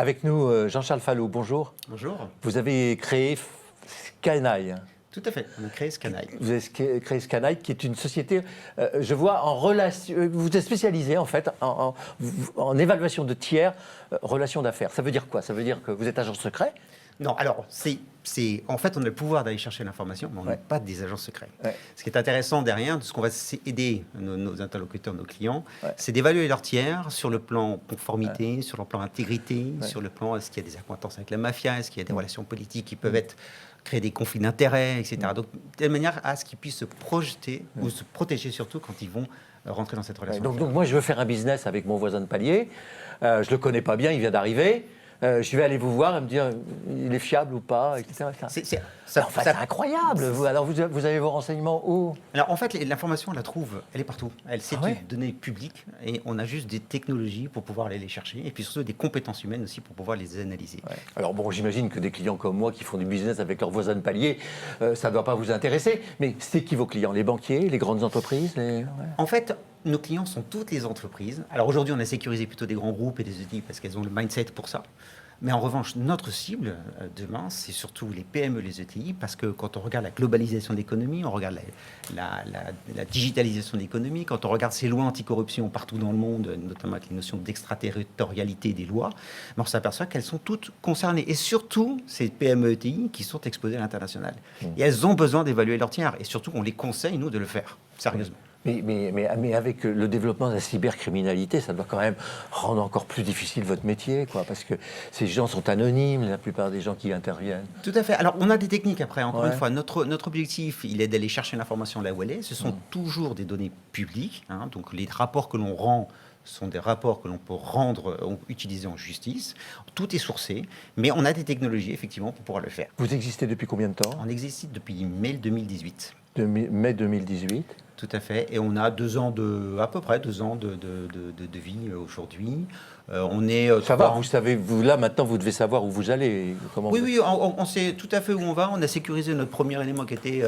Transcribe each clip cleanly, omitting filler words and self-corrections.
Avec nous, Jean-Charles Falloux, bonjour. Bonjour. Vous avez créé Scanaille. Tout à fait, on a créé Scanaille. Vous avez créé Scanaille, qui est une société, je vois, en relation. Vous êtes spécialisé, en fait, en évaluation de tiers, relations d'affaires. Ça veut dire quoi? Ça veut dire que vous êtes agent secret? Non, alors, en fait, on a le pouvoir d'aller chercher l'information, mais on n'est pas des agents secrets. Ouais. Ce qui est intéressant derrière, de ce qu'on va aider nos interlocuteurs, nos clients, c'est d'évaluer leur tiers sur le plan conformité, sur le plan intégrité, sur le plan est-ce qu'il y a des accointances avec la mafia, est-ce qu'il y a des relations politiques qui peuvent créer des conflits d'intérêts, etc. Donc, de telle manière à ce qu'ils puissent se projeter ou se protéger surtout quand ils vont rentrer dans cette relation. Donc moi, je veux faire un business avec mon voisin de palier. Je ne le connais pas bien, il vient d'arriver. Je vais aller vous voir et me dire il est fiable ou pas, etc. C'est incroyable. Alors vous avez vos renseignements où? Alors en fait, l'information, on la trouve, elle est partout. C'est une donnée publique et on a juste des technologies pour pouvoir aller les chercher et puis surtout des compétences humaines aussi pour pouvoir les analyser. Ouais. Alors bon, j'imagine que des clients comme moi qui font du business avec leurs voisins de palier, ça ne doit pas vous intéresser. Mais c'est qui vos clients? Les banquiers, les grandes entreprises En fait, nos clients sont toutes les entreprises. Alors aujourd'hui, on a sécurisé plutôt des grands groupes et des ETI parce qu'elles ont le mindset pour ça. Mais en revanche, notre cible demain, c'est surtout les PME, les ETI, parce que quand on regarde la globalisation de l'économie, on regarde la digitalisation de l'économie, quand on regarde ces lois anticorruption partout dans le monde, notamment avec les notions d'extraterritorialité des lois, on s'aperçoit qu'elles sont toutes concernées. Et surtout, ces PME, ETI qui sont exposées à l'international. Et elles ont besoin d'évaluer leur tiers. Et surtout, on les conseille, nous, de le faire, sérieusement. Mais avec le développement de la cybercriminalité, ça doit quand même rendre encore plus difficile votre métier, quoi, parce que ces gens sont anonymes, la plupart des gens qui interviennent. Tout à fait. Alors, on a des techniques après. Encore une fois, notre objectif, il est d'aller chercher l'information là où elle est. Ce sont toujours des données publiques. Donc, les rapports que l'on rend sont des rapports que l'on peut utiliser en justice. Tout est sourcé, mais on a des technologies, effectivement, pour pouvoir le faire. Vous existez depuis combien de temps? On existe depuis mai 2018. Mai 2018. Tout à fait. Et on a à peu près 2 ans de vie aujourd'hui. Ça va, vous savez, là maintenant, vous devez savoir où vous allez. Oui, on sait tout à fait où on va. On a sécurisé notre premier élément qui était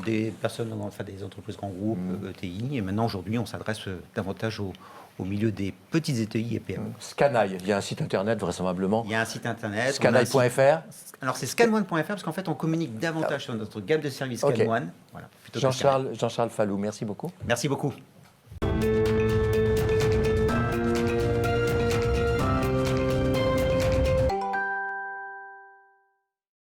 des personnes, enfin des entreprises grands groupes, ETI. Et maintenant, aujourd'hui, on s'adresse davantage au milieu des petits ETI et PME. Scanaille, il y a un site internet vraisemblablement. Il y a un site internet. Scanaille.fr. Alors c'est scanone.fr parce qu'en fait on communique davantage sur notre gamme de services Scanone. Voilà, Jean-Charles Falloux, merci beaucoup. Merci beaucoup.